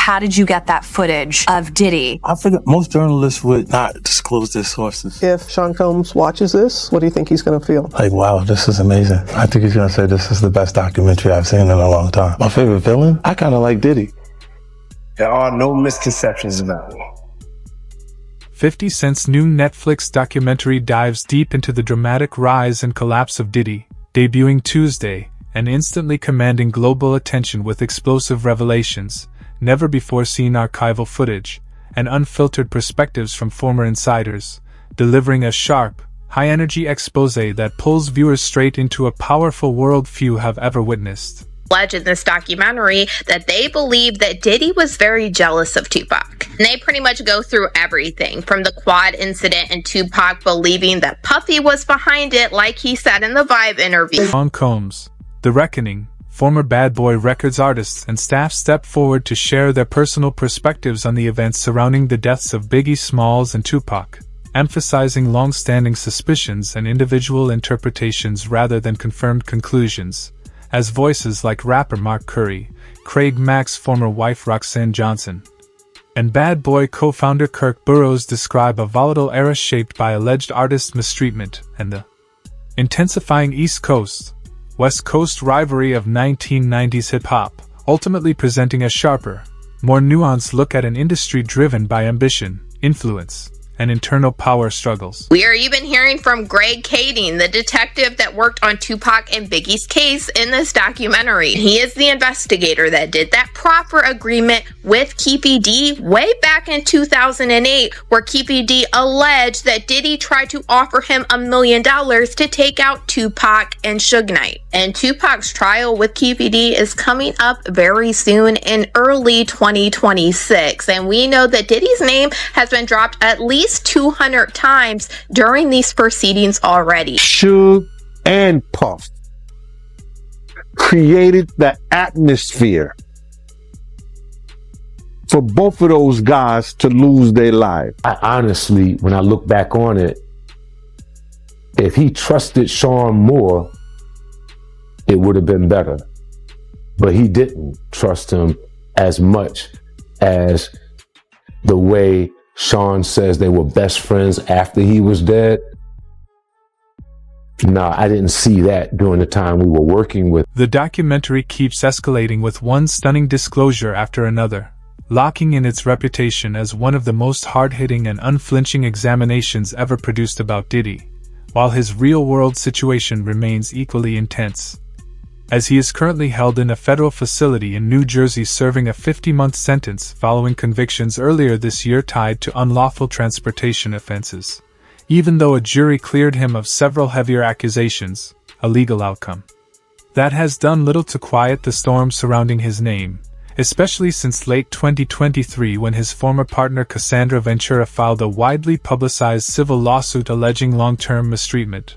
How did you get that footage of Diddy? I figured most journalists would not disclose their sources. If Sean Combs watches this, what do you think he's going to feel? Like, wow, this is amazing. I think he's going to say this is the best documentary I've seen in a long time. My favorite villain? I kind of like Diddy. There are no misconceptions about me. 50 Cent's new Netflix documentary dives deep into the dramatic rise and collapse of Diddy, debuting Tuesday, and instantly commanding global attention with explosive revelations, never-before-seen archival footage, and unfiltered perspectives from former insiders, delivering a sharp, high-energy exposé that pulls viewers straight into a powerful world few have ever witnessed. In this documentary that they believe that Diddy was very jealous of Tupac. And they pretty much go through everything from the quad incident and Tupac believing that Puffy was behind it, like he said in the Vibe interview. On Combs, The Reckoning, former Bad Boy Records artists and staff stepped forward to share their personal perspectives on the events surrounding the deaths of Biggie Smalls and Tupac, emphasizing long-standing suspicions and individual interpretations rather than confirmed conclusions, as voices like rapper Mark Curry, Craig Mack's former wife Roxanne Johnson, and Bad Boy co-founder Kirk Burroughs describe a volatile era shaped by alleged artist mistreatment and the intensifying East Coast, West Coast rivalry of 1990s hip-hop, ultimately presenting a sharper, more nuanced look at an industry driven by ambition, influence, and internal power struggles. We are even hearing from Greg Kading, the detective that worked on Tupac and Biggie's case in this documentary. He is the investigator that did that proffer agreement with Keefe D way back in 2008, where Keefe D alleged that Diddy tried to offer him $1 million to take out Tupac and Suge Knight. And Tupac's trial with Keefe D is coming up very soon in early 2026. And we know that Diddy's name has been dropped at least 200 times during these proceedings already. Suge and Puff created the atmosphere for both of those guys to lose their lives. I honestly, when I look back on it, if he trusted Sean more, it would have been better. But he didn't trust him as much as the way Sean says they were best friends after he was dead. No, I didn't see that during the time we were working with. The documentary keeps escalating with one stunning disclosure after another, locking in its reputation as one of the most hard-hitting and unflinching examinations ever produced about Diddy, while his real-world situation remains equally intense, as he is currently held in a federal facility in New Jersey serving a 50-month sentence following convictions earlier this year tied to unlawful transportation offenses, even though a jury cleared him of several heavier accusations, a legal outcome that has done little to quiet the storm surrounding his name, especially since late 2023 when his former partner Cassandra Ventura filed a widely publicized civil lawsuit alleging long-term mistreatment,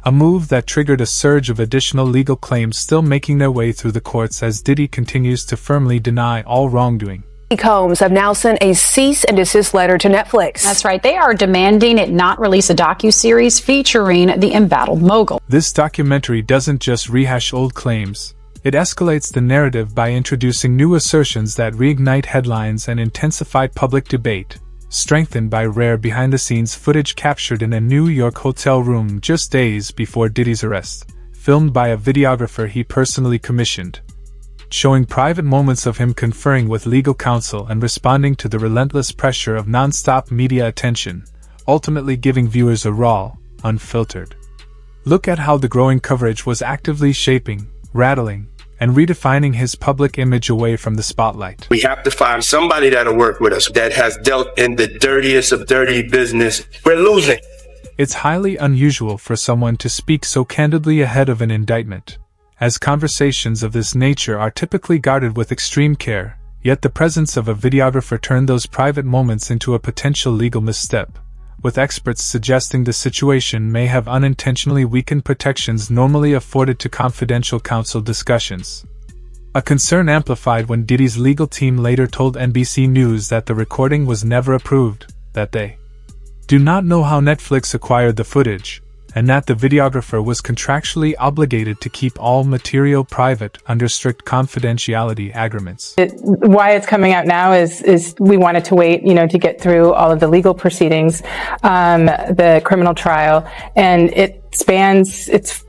a move that triggered a surge of additional legal claims still making their way through the courts as Diddy continues to firmly deny all wrongdoing. Combs have now sent a cease and desist letter to Netflix. That's right. They are demanding it not release a docuseries featuring the embattled mogul. This documentary doesn't just rehash old claims. It escalates the narrative by introducing new assertions that reignite headlines and intensify public debate, strengthened by rare behind-the-scenes footage captured in a New York hotel room just days before Diddy's arrest, filmed by a videographer he personally commissioned, showing private moments of him conferring with legal counsel and responding to the relentless pressure of non-stop media attention, ultimately giving viewers a raw, unfiltered look at how the growing coverage was actively shaping, rattling, and redefining his public image away from the spotlight. We have to find somebody that'll work with us that has dealt in the dirtiest of dirty business. We're losing. It's highly unusual for someone to speak so candidly ahead of an indictment, as conversations of this nature are typically guarded with extreme care, yet the presence of a videographer turned those private moments into a potential legal misstep, with experts suggesting the situation may have unintentionally weakened protections normally afforded to confidential counsel discussions. A concern amplified when Diddy's legal team later told NBC News that the recording was never approved, that they do not know how Netflix acquired the footage, and that the videographer was contractually obligated to keep all material private under strict confidentiality agreements. Why it's coming out now is we wanted to wait, to get through all of the legal proceedings, the criminal trial, and it spans, it's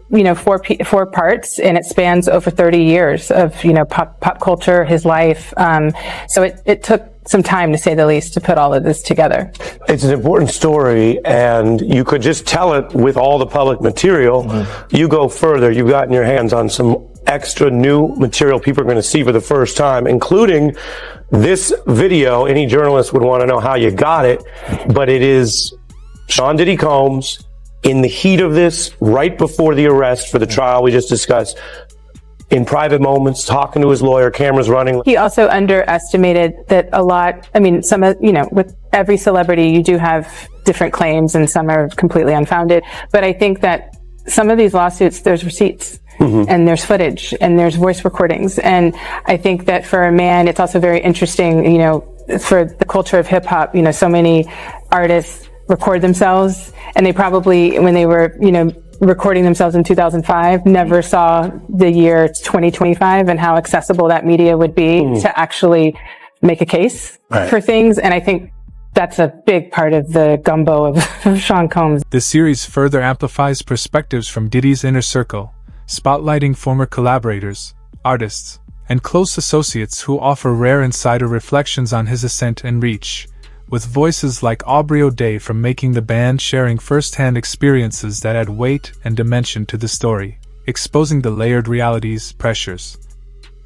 four parts, and it spans over 30 years of pop culture, his life. So it took some time, to say the least, to put all of this together. It's an important story, and you could just tell it with all the public material. Mm-hmm. You go further, you've gotten your hands on some extra new material people are going to see for the first time, including this video. Any journalist would want to know how you got it, but it is Sean Diddy Combs in the heat of this, right before the arrest for the trial we just discussed, in private moments, talking to his lawyer, cameras running. He also underestimated that with every celebrity, you do have different claims and some are completely unfounded. But I think that some of these lawsuits, there's receipts. Mm-hmm. And there's footage and there's voice recordings. And I think that for a man, it's also very interesting, for the culture of hip hop, so many artists record themselves, and they probably, when they were, recording themselves in 2005, never saw the year 2025 and how accessible that media would be to actually make a case for things. And I think that's a big part of the gumbo of Sean Combs. The series further amplifies perspectives from Diddy's inner circle, spotlighting former collaborators, artists, and close associates who offer rare insider reflections on his ascent and reach, with voices like Aubrey O'Day from Making the Band sharing first-hand experiences that add weight and dimension to the story, exposing the layered realities, pressures,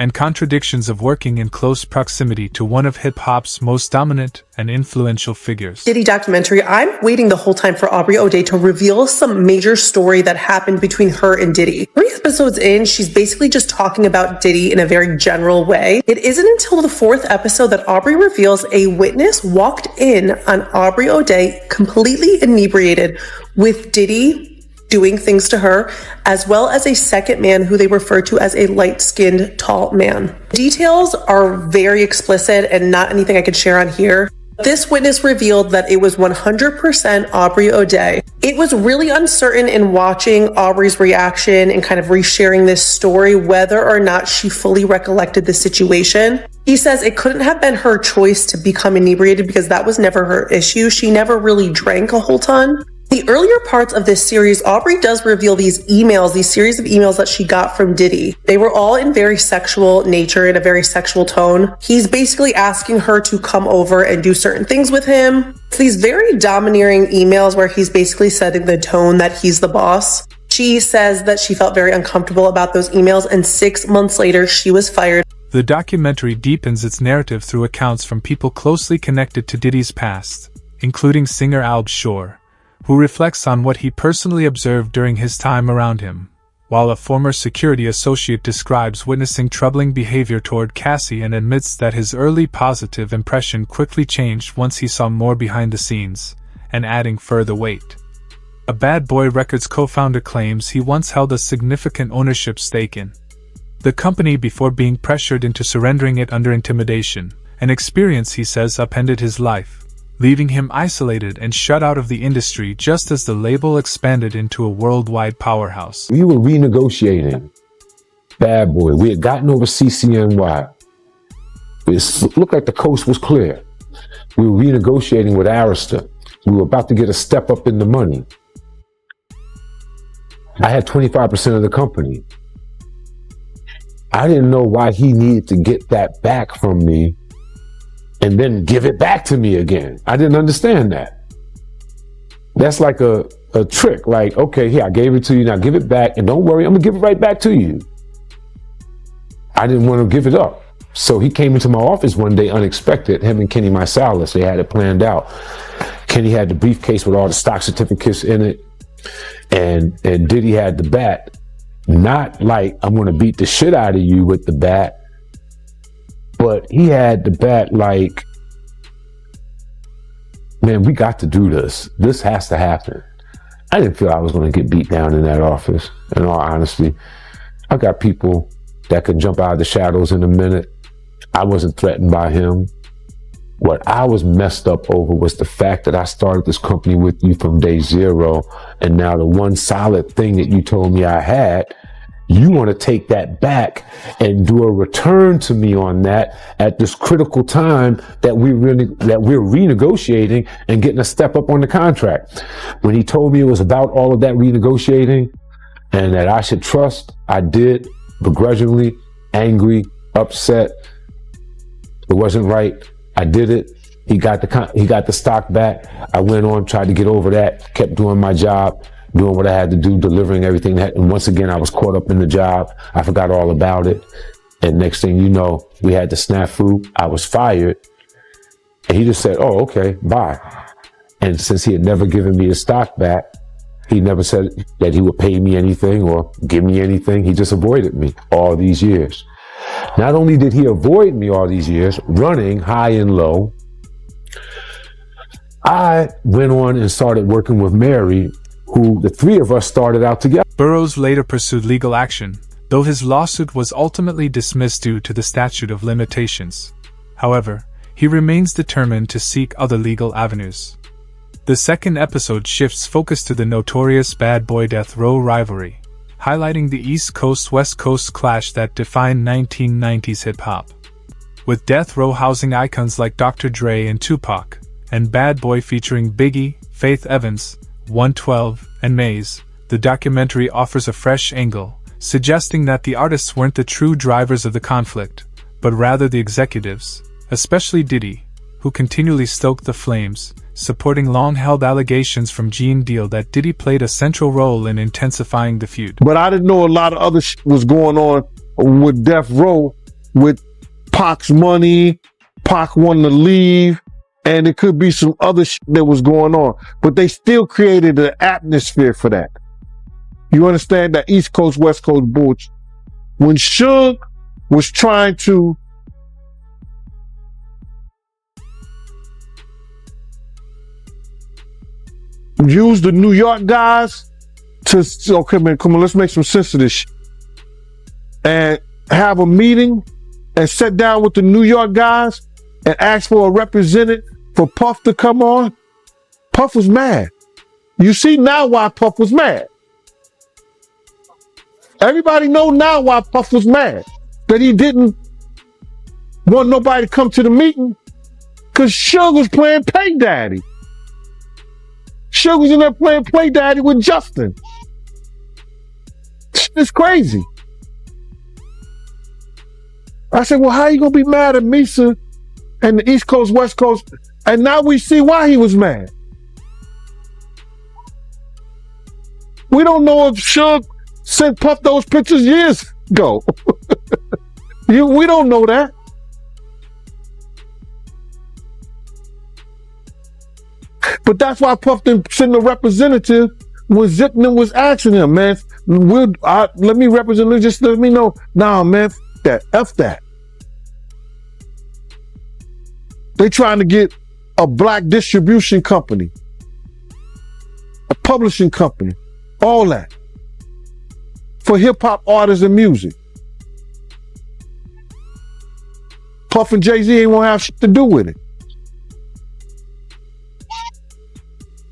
and contradictions of working in close proximity to one of hip-hop's most dominant and influential figures. Diddy documentary, I'm waiting the whole time for Aubrey O'Day to reveal some major story that happened between her and Diddy. 3 episodes in, she's basically just talking about Diddy in a very general way. It isn't until the 4th episode that Aubrey reveals a witness walked in on Aubrey O'Day completely inebriated with Diddy doing things to her, as well as a second man who they refer to as a light-skinned, tall man. Details are very explicit and not anything I could share on here. This witness revealed that it was 100% Aubrey O'Day. It was really uncertain in watching Aubrey's reaction and kind of resharing this story whether or not she fully recollected the situation. He says it couldn't have been her choice to become inebriated because that was never her issue. She never really drank a whole ton. The earlier parts of this series, Aubrey does reveal these series of emails that she got from Diddy. They were all in very sexual nature, in a very sexual tone. He's basically asking her to come over and do certain things with him. It's these very domineering emails where he's basically setting the tone that he's the boss. She says that she felt very uncomfortable about those emails, and 6 months later, she was fired. The documentary deepens its narrative through accounts from people closely connected to Diddy's past, including singer Al Shore, who reflects on what he personally observed during his time around him, while a former security associate describes witnessing troubling behavior toward Cassie and admits that his early positive impression quickly changed once he saw more behind the scenes, and adding further weight. A Bad Boy Records co-founder claims he once held a significant ownership stake in the company before being pressured into surrendering it under intimidation, an experience he says upended his life, leaving him isolated and shut out of the industry just as the label expanded into a worldwide powerhouse. We were renegotiating Bad Boy. We had gotten over CCNY. It looked like the coast was clear. We were renegotiating with Arista. We were about to get a step up in the money. I had 25% of the company. I didn't know why he needed to get that back from me and then give it back to me again. I didn't understand that. That's like a trick. Like, okay, here, I gave it to you, now give it back, and don't worry, I'm gonna give it right back to you. I didn't want to give it up. So he came into my office one day unexpected, him and Kenny Marsalis, they had it planned out. Kenny had the briefcase with all the stock certificates in it, and Diddy had the bat. Not like, I'm gonna beat the shit out of you with the bat, but he had the bat like, man, we got to do this. This has to happen. I didn't feel I was going to get beat down in that office, in all honesty. I got people that could jump out of the shadows in a minute. I wasn't threatened by him. What I was messed up over was the fact that I started this company with you from day zero. And now the one solid thing that you told me I had, you want to take that back and do a return to me on that at this critical time that we're renegotiating and getting a step up on the contract. When he told me it was about all of that renegotiating and that I should trust, I did, begrudgingly, angry, upset. It wasn't right. I did it. He got the stock back. I went on, tried to get over that, kept doing my job, doing what I had to do, delivering everything. And once again, I was caught up in the job. I forgot all about it. And next thing you know, we had the snafu. I was fired. And he just said, oh, okay, bye. And since he had never given me the stock back, he never said that he would pay me anything or give me anything. He just avoided me all these years. Not only did he avoid me all these years, running high and low, I went on and started working with Mary, who the three of us started out together. Burroughs later pursued legal action, though his lawsuit was ultimately dismissed due to the statute of limitations. However, he remains determined to seek other legal avenues. The second episode shifts focus to the notorious Bad Boy Death Row rivalry, highlighting the East Coast-West Coast clash that defined 1990s hip-hop. With Death Row housing icons like Dr. Dre and Tupac, and Bad Boy featuring Biggie, Faith Evans, 112, and Maze, the documentary offers a fresh angle, suggesting that the artists weren't the true drivers of the conflict, but rather the executives, especially Diddy, who continually stoked the flames, supporting long-held allegations from Gene Deal that Diddy played a central role in intensifying the feud. But I didn't know a lot of other shit was going on with Death Row, with Pac's money, Pac wanting to leave, and it could be some other shit that was going on. But they still created an atmosphere for that. You understand that East Coast, West Coast bullshit. When Suge was trying to use the New York guys to, okay, man, come on, let's make some sense of this shit. And have a meeting and sit down with the New York guys and ask for a representative for Puff to come on. Puff was mad. You see now why Puff was mad. Everybody know now why Puff was mad. That he didn't want nobody to come to the meeting because Suge was playing Pay Daddy. Suge was in there playing Play Daddy with Justin. It's crazy. I said, well, how you gonna be mad at Misa and the East Coast, West Coast? And now we see why he was mad. We don't know if Suge sent Puff those pictures years ago. We don't know that. But that's why Puff didn't send a representative when Zipman was asking him, man, let me represent, just let me know. Nah, man, F that. They trying to get a black distribution company, a publishing company, all that for hip hop artists and music. Puff and Jay-Z ain't won't have shit to do with it.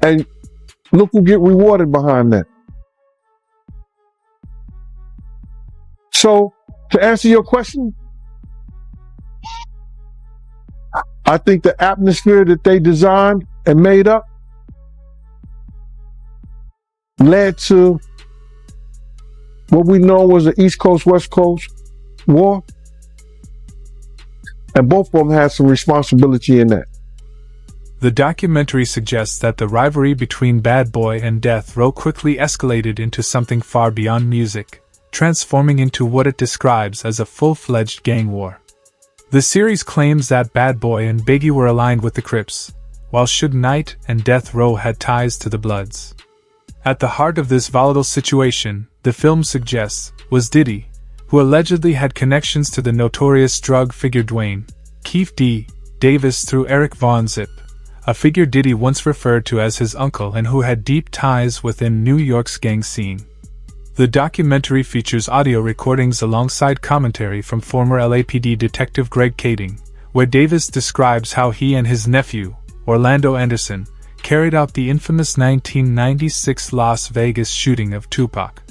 And look who get rewarded behind that. So, to answer your question, I think the atmosphere that they designed and made up led to what we know was the East Coast, West Coast war. And both of them had some responsibility in that. The documentary suggests that the rivalry between Bad Boy and Death Row quickly escalated into something far beyond music, transforming into what it describes as a full-fledged gang war. The series claims that Bad Boy and Biggie were aligned with the Crips, while Suge Knight and Death Row had ties to the Bloods. At the heart of this volatile situation, the film suggests, was Diddy, who allegedly had connections to the notorious drug figure Dwayne Keefe D. Davis through Eric Von Zip, a figure Diddy once referred to as his uncle and who had deep ties within New York's gang scene. The documentary features audio recordings alongside commentary from former LAPD detective Greg Kading, where Davis describes how he and his nephew, Orlando Anderson, carried out the infamous 1996 Las Vegas shooting of Tupac.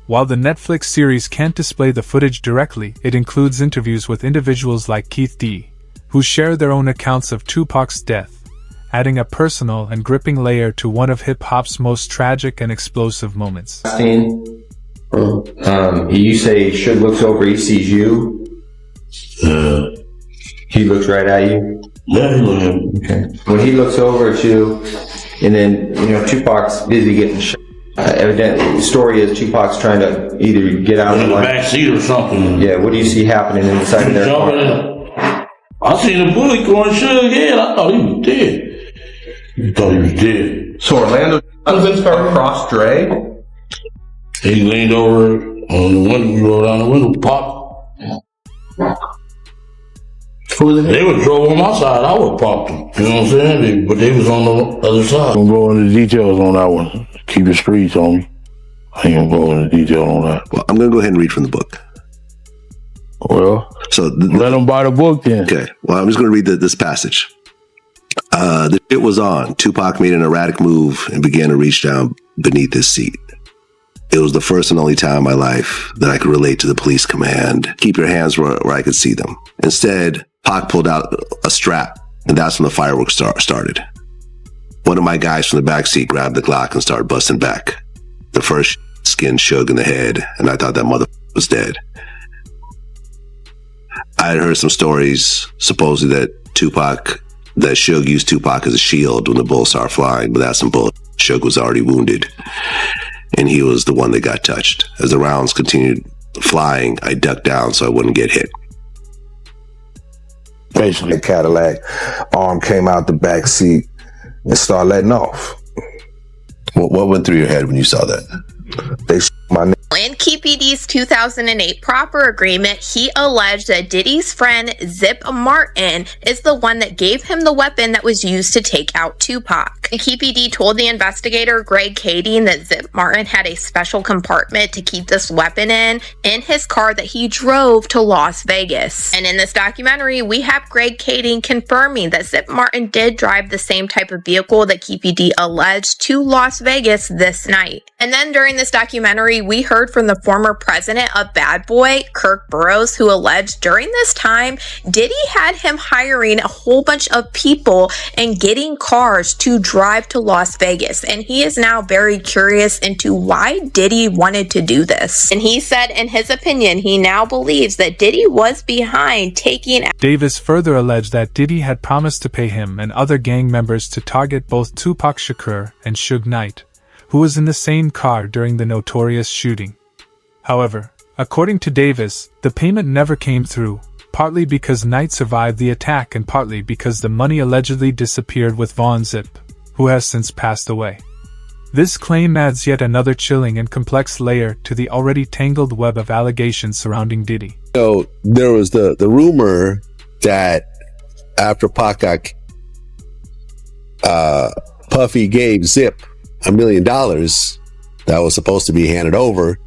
While the Netflix series can't display the footage directly, it includes interviews with individuals like Keith D, who share their own accounts of Tupac's death, adding a personal and gripping layer to one of hip-hop's most tragic and explosive moments. You say Suge looks over, he sees you. He looks right at you. Yeah, he looks at me. Okay. When he looks over at you, and then Tupac's busy getting shot. Evidently, the story is Tupac's trying to either get out in the back seat or something. Yeah. What do you see happening inside of their car? I seen a bullet going Suge's head. I thought he was dead. You thought he was dead. So Orlando across Dre? He leaned over on the window, we rolled down the window, popped. They would drove on my side, I would pop them. You know what I'm saying? But they was on the other side. I'm going to go into details on that one. Keep the streets on me. I ain't gonna go into detail on that. Well, I'm gonna go ahead and read from the book. Well, so let them buy the book then. Okay. Well, I'm just gonna read this passage. The shit was on. Tupac made an erratic move and began to reach down beneath his seat. It was the first and only time in my life that I could relate to the police command. Keep your hands where I could see them. Instead, Pac pulled out a strap, and that's when the fireworks started. One of my guys from the backseat grabbed the Glock and started busting back. The first skin Suge in the head, and I thought that mother was dead. I had heard some stories, supposedly that Suge used Tupac as a shield when the bullets started flying, but that's some bullshit. Suge was already wounded, and he was the one that got touched. As the rounds continued flying, I ducked down so I wouldn't get hit. Basically, a Cadillac arm came out the back seat and started letting off. What went through your head when you saw that? They my name. In KPD's 2008 proper agreement, he alleged that Diddy's friend Zip Martin is the one that gave him the weapon that was used to take out Tupac. KPD told the investigator Greg Kading that Zip Martin had a special compartment to keep this weapon in his car that he drove to Las Vegas. And in this documentary, we have Greg Kading confirming that Zip Martin did drive the same type of vehicle that KPD alleged to Las Vegas this night. And then during this documentary, we heard from the former president of Bad Boy, Kirk Burroughs, who alleged during this time, Diddy had him hiring a whole bunch of people and getting cars to drive to Las Vegas. And he is now very curious into why Diddy wanted to do this. And he said, in his opinion, he now believes that Diddy was behind taking... Davis further alleged that Diddy had promised to pay him and other gang members to target both Tupac Shakur and Suge Knight, who was in the same car during the notorious shooting. However, according to Davis, the payment never came through, partly because Knight survived the attack and partly because the money allegedly disappeared with Vaughn Zip, who has since passed away. This claim adds yet another chilling and complex layer to the already tangled web of allegations surrounding Diddy. So there was the rumor that after Pac got Puffy gave Zip $1 million that was supposed to be handed over,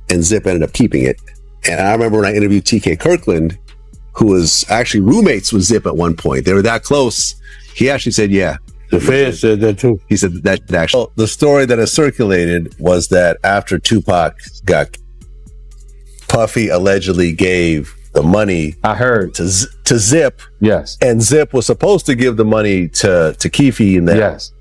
and Zip ended up keeping it. And I remember when I interviewed TK Kirkland, who was actually roommates with Zip at one point. They were that close. He actually said, yeah. The feds said that too. He said that actually. Well, the story that has circulated was that after Tupac got, Puffy allegedly gave the money. I heard to Zip. Yes. And Zip was supposed to give the money to Keefe and them. Yes.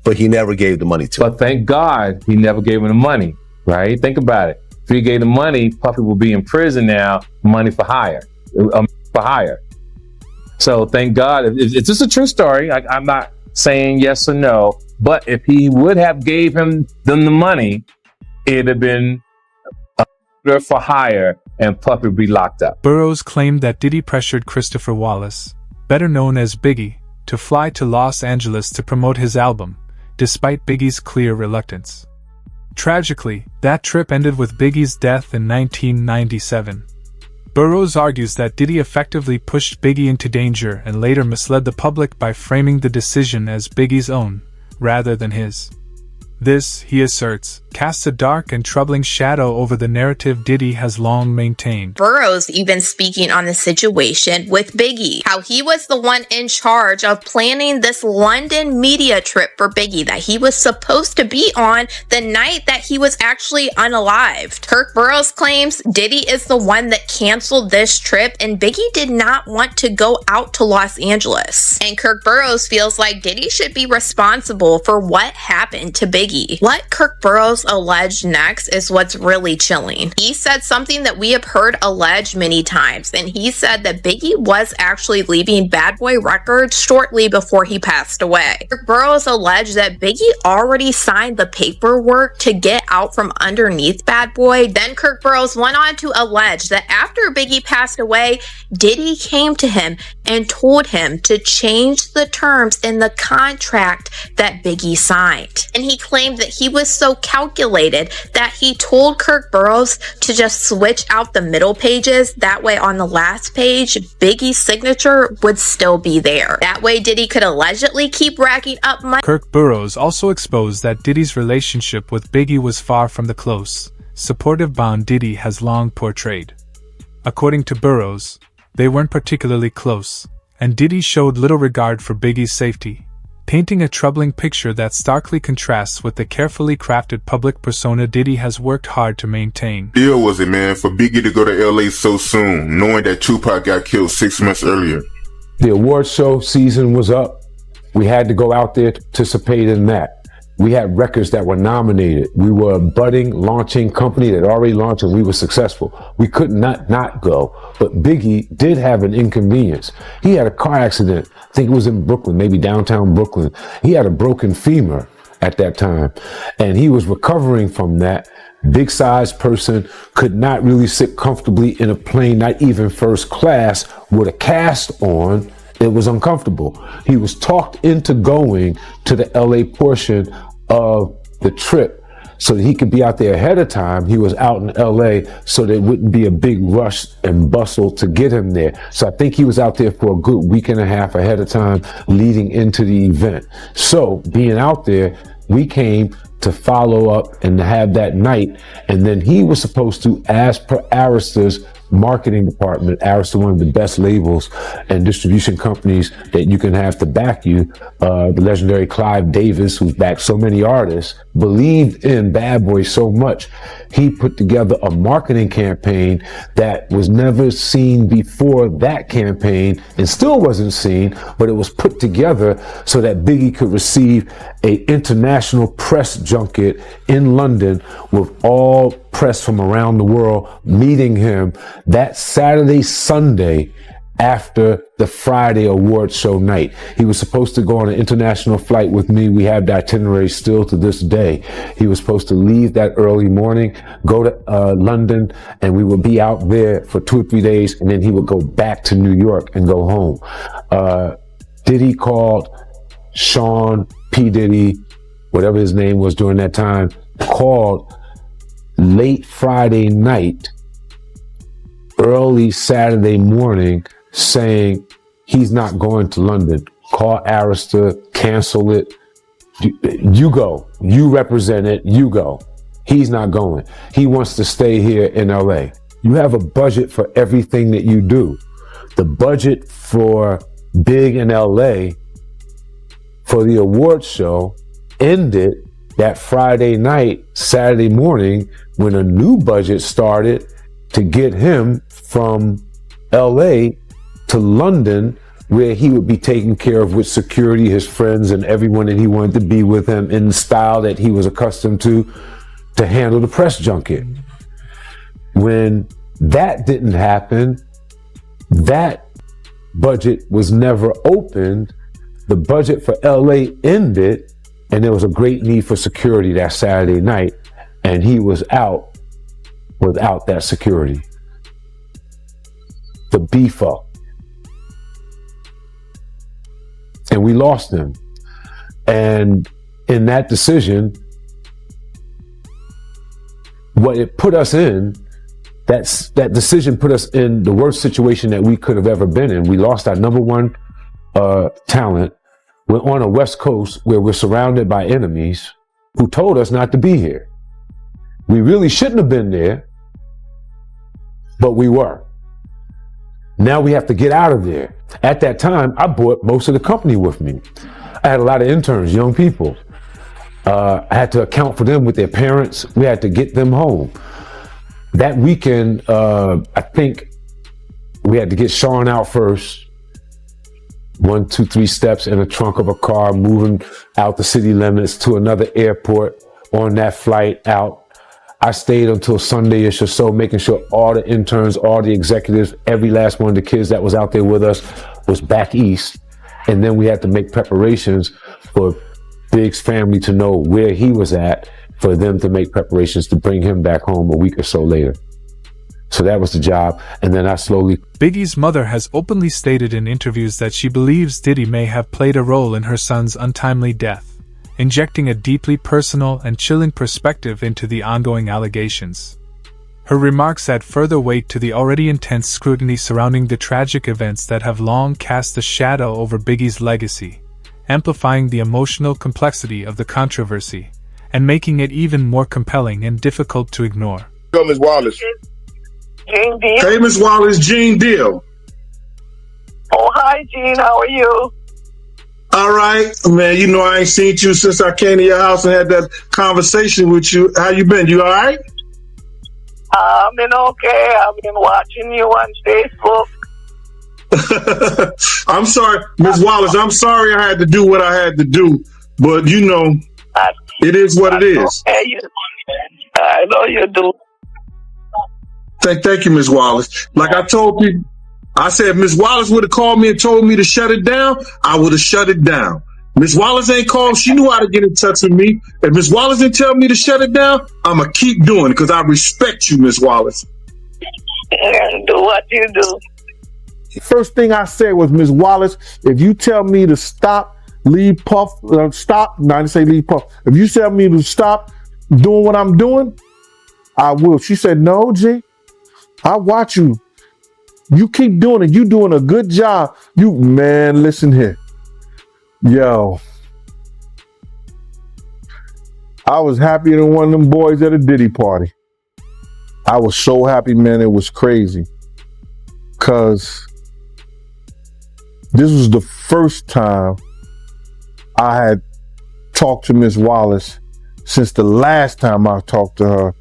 But he never gave the money to him. But thank God he never gave him the money, right? Think about it. If he gave the money, Puffy will be in prison now, money for hire. So thank God. It's just a true story. I'm not saying yes or no, but if he would have gave them the money, it'd have been for hire and Puffy would be locked up. Burroughs claimed that Diddy pressured Christopher Wallace, better known as Biggie, to fly to Los Angeles to promote his album, despite Biggie's clear reluctance. Tragically, that trip ended with Biggie's death in 1997. Burroughs argues that Diddy effectively pushed Biggie into danger and later misled the public by framing the decision as Biggie's own, rather than his. This, he asserts, casts a dark and troubling shadow over the narrative Diddy has long maintained. Burroughs even speaking on the situation with Biggie, how he was the one in charge of planning this London media trip for Biggie that he was supposed to be on the night that he was actually unalived. Kirk Burroughs claims Diddy is the one that canceled this trip and Biggie did not want to go out to Los Angeles. And Kirk Burroughs feels like Diddy should be responsible for what happened to Biggie. What Kirk Burroughs alleged next is what's really chilling. He said something that we have heard alleged many times, and he said that Biggie was actually leaving Bad Boy Records shortly before he passed away. Kirk Burroughs alleged that Biggie already signed the paperwork to get out from underneath Bad Boy. Then Kirk Burroughs went on to allege that after Biggie passed away, Diddy came to him and told him to change the terms in the contract that Biggie signed. And he claimed that he was so calculated that he told Kirk Burroughs to just switch out the middle pages. That way on the last page, Biggie's signature would still be there. That way Diddy could allegedly keep racking up money. Kirk Burroughs also exposed that Diddy's relationship with Biggie was far from the close, supportive bond Diddy has long portrayed. According to Burroughs, they weren't particularly close, and Diddy showed little regard for Biggie's safety, painting a troubling picture that starkly contrasts with the carefully crafted public persona Diddy has worked hard to maintain. Deal was it, man, for Biggie to go to LA so soon, knowing that Tupac got killed 6 months earlier? The award show season was up. We had to go out there to participate in that. We had records that were nominated. We were a budding, launching company that already launched and we were successful. We could not go. But Biggie did have an inconvenience. He had a car accident. I think it was in Brooklyn, maybe downtown Brooklyn. He had a broken femur at that time. And he was recovering from that. Big sized person, could not really sit comfortably in a plane, not even first class, with a cast on. It was uncomfortable. He was talked into going to the LA portion of the trip so that he could be out there ahead of time. He was out in LA so there wouldn't be a big rush and bustle to get him there. So I think he was out there for a good week and a half ahead of time leading into the event. So being out there, we came to follow up and to have that night. And then he was supposed to, as per Arresta's marketing department, Arista, one of the best labels and distribution companies that you can have to back you, the legendary Clive Davis, who's backed so many artists, believed in Bad Boy so much, he put together a marketing campaign that was never seen before that campaign and still wasn't seen, but it was put together so that Biggie could receive a international press junket in London with all press from around the world meeting him that Saturday, Sunday after the Friday award show night. He was supposed to go on an international flight with me. We have the itinerary still to this day. He was supposed to leave that early morning, go to London, and we would be out there for 2 or 3 days, and then he would go back to New York and go home. Diddy called Sean P. Diddy, whatever his name was during that time, called late Friday night, early Saturday morning, saying he's not going to London. Call Arista, cancel it. You go. You represent it. You go. He's not going. He wants to stay here in LA. You have a budget for everything that you do. The budget for Big in LA for the award show ended that Friday night, Saturday morning, when a new budget started to get him from LA to London, where he would be taken care of with security, his friends, and everyone that he wanted to be with him in the style that he was accustomed to handle the press junket. When that didn't happen, that budget was never opened. The budget for LA ended, and there was a great need for security that Saturday night, and he was out without that security. The beef up. And we lost him. And in that decision, what it put us in, that decision put us in the worst situation that we could have ever been in. We lost our number one talent. We're on a West Coast where we're surrounded by enemies. who told us not to be here. We really shouldn't have been there, but we were. Now we have to get out of there. At that time, I brought most of the company with me. I had a lot of interns, young people. I had to account for them with their parents. We had to get them home. That weekend, I think we had to get Sean out first. 1, 2, 3 steps in the trunk of a car, moving out the city limits to another airport on that flight out. I stayed until Sunday-ish or so, making sure all the interns, all the executives, every last one of the kids that was out there with us was back east. And then we had to make preparations for Big's family to know where he was at, for them to make preparations to bring him back home a week or so later. So that was the job. And then I slowly... Biggie's mother has openly stated in interviews that she believes Diddy may have played a role in her son's untimely death, injecting a deeply personal and chilling perspective into the ongoing allegations. Her remarks add further weight to the already intense scrutiny surrounding the tragic events that have long cast a shadow over Biggie's legacy, amplifying the emotional complexity of the controversy and making it even more compelling and difficult to ignore. Go, Ms. Wallace. Gene Deal. Hey, Ms. Wallace, Gene Deal. Oh, hi, Gene. How are you? All right, man. You know I ain't seen you since I came to your house and had that conversation with you. How you been? You all right? I've been okay. I've been watching you on Facebook. I'm sorry, Ms. Wallace. I'm sorry I had to do what I had to do, but you know, it is what it is. Okay, I know you do. Thank you, Ms. Wallace. Like I told people, I said if Ms. Wallace would have called me and told me to shut it down, I would have shut it down. Ms. Wallace ain't called. She knew how to get in touch with me. If Ms. Wallace didn't tell me to shut it down, I'm going to keep doing it because I respect you, Ms. Wallace. Do what you do. First thing I said was, Ms. Wallace, if you tell me to stop, leave Puff, stop, not to say leave Puff. If you tell me to stop doing what I'm doing, I will. She said, no, G, I watch you. You keep doing it. You doing a good job. Man, listen here. Yo, I was happier than one of them boys at a Diddy party. I was so happy, man. It was crazy. Because this was the first time I had talked to Miss Wallace since the last time I talked to her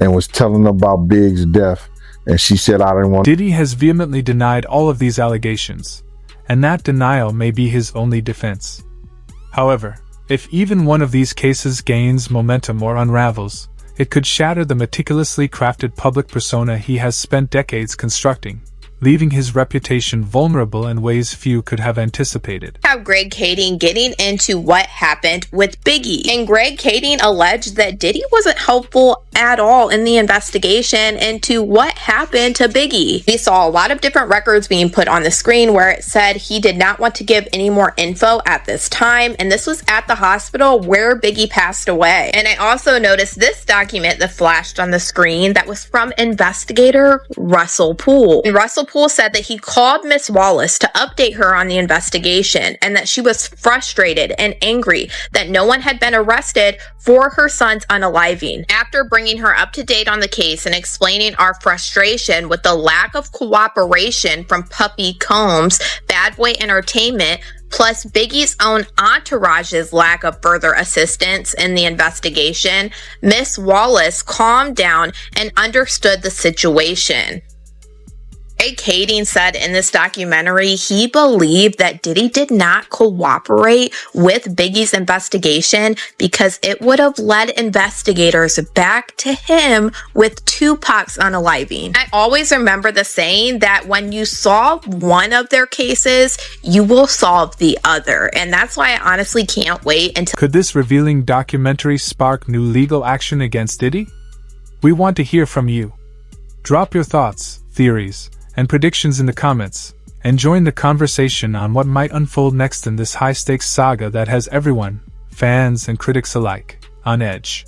and was telling her about Big's death. And she said I didn't want... Diddy has vehemently denied all of these allegations, and that denial may be his only defense. However, if even one of these cases gains momentum or unravels, it could shatter the meticulously crafted public persona he has spent decades constructing, leaving his reputation vulnerable in ways few could have anticipated. Have Greg Kading getting into what happened with Biggie. And Greg Kading alleged that Diddy wasn't helpful at all in the investigation into what happened to Biggie. We saw a lot of different records being put on the screen where it said he did not want to give any more info at this time, and this was at the hospital where Biggie passed away. And I also noticed this document that flashed on the screen that was from investigator Russell Poole. And Russell Poole said that he called Miss Wallace to update her on the investigation and that she was frustrated and angry that no one had been arrested for her son's unaliving. After bringing her up to date on the case and explaining our frustration with the lack of cooperation from Puppy Combs, Bad Boy Entertainment, plus Biggie's own entourage's lack of further assistance in the investigation, Miss Wallace calmed down and understood the situation. Greg Kading said in this documentary he believed that Diddy did not cooperate with Biggie's investigation because it would have led investigators back to him with Tupac's unaliving. I always remember the saying that when you solve one of their cases, you will solve the other. And that's why I honestly can't wait until... Could this revealing documentary spark new legal action against Diddy? We want to hear from you. Drop your thoughts, theories, and predictions in the comments, and join the conversation on what might unfold next in this high-stakes saga that has everyone, fans and critics alike, on edge.